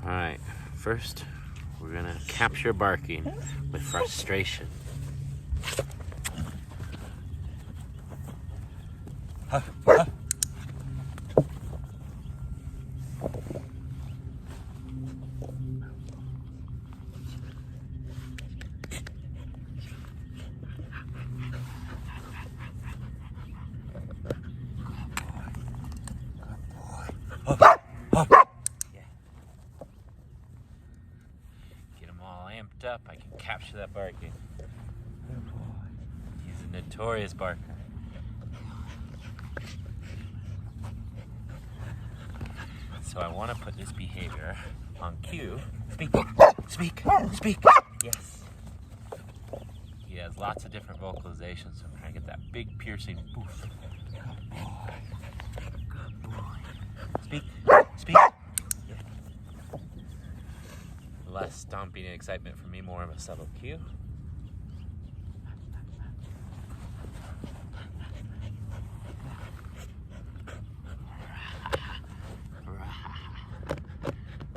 All right, first we're gonna capture barking with frustration. Get him all amped up. I can capture that barking. He's a notorious barker. So I want to put this behavior on cue. Speak, speak, speak. Yes. He has lots of different vocalizations, so I'm trying to get that big piercing boof. Good boy. Good boy. Speak, speak. Less stomping and excitement for me, more of a subtle cue.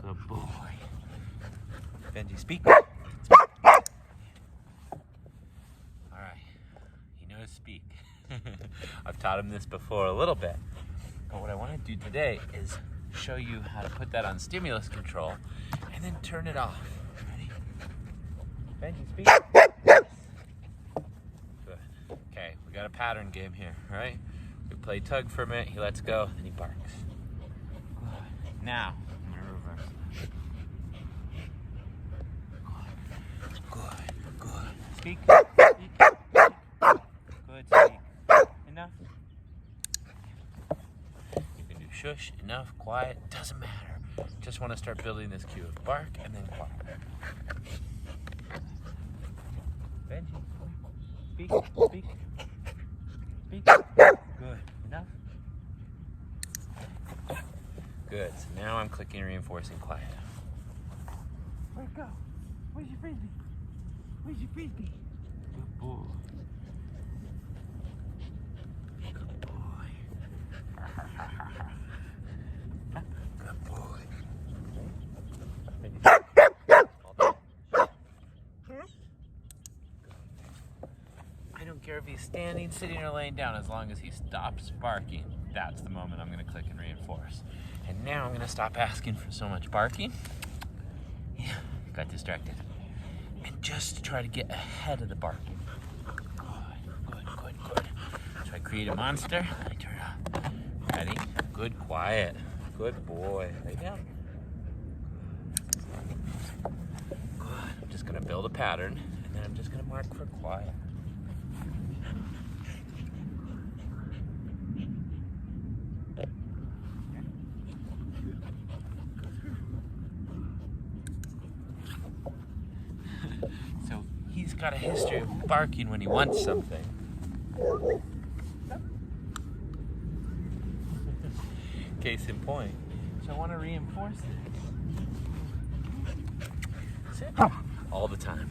Good boy. Benji, speak. Alright. He knows speak. I've taught him this before a little bit. But what I want to do today is show you how to put that on stimulus control and then turn it off. Ready? Benji, speak. Yes. Good. Okay, we got a pattern game here, right? We play tug for a minute, he lets go, then he barks. Good. Now, I'm gonna reverse that. Good, good. Speak. Speak. Good, speak. Enough. You can do shush, enough, quiet, doesn't matter. Just want to start building this cue of bark and then quiet. Benji, speak, speak, speak. Good. Enough? Good. So now I'm clicking reinforcing quiet. Where'd it go? Where's your frisbee? Where's your frisbee? Good boy. Good boy. Good boy. I don't care if he's standing, sitting, or laying down, as long as he stops barking. That's the moment I'm going to click and reinforce. And now I'm going to stop asking for so much barking. Yeah, got distracted. And just try to get ahead of the barking. Good, good, good, good. So I create a monster, I turn it off. Ready? Good, quiet. Good boy. Lay down. Good. I'm just going to build a pattern, and then I'm just going to mark for quiet. So he's got a history of barking when he wants something. Case in point. So I want to reinforce this. Sit. All the time.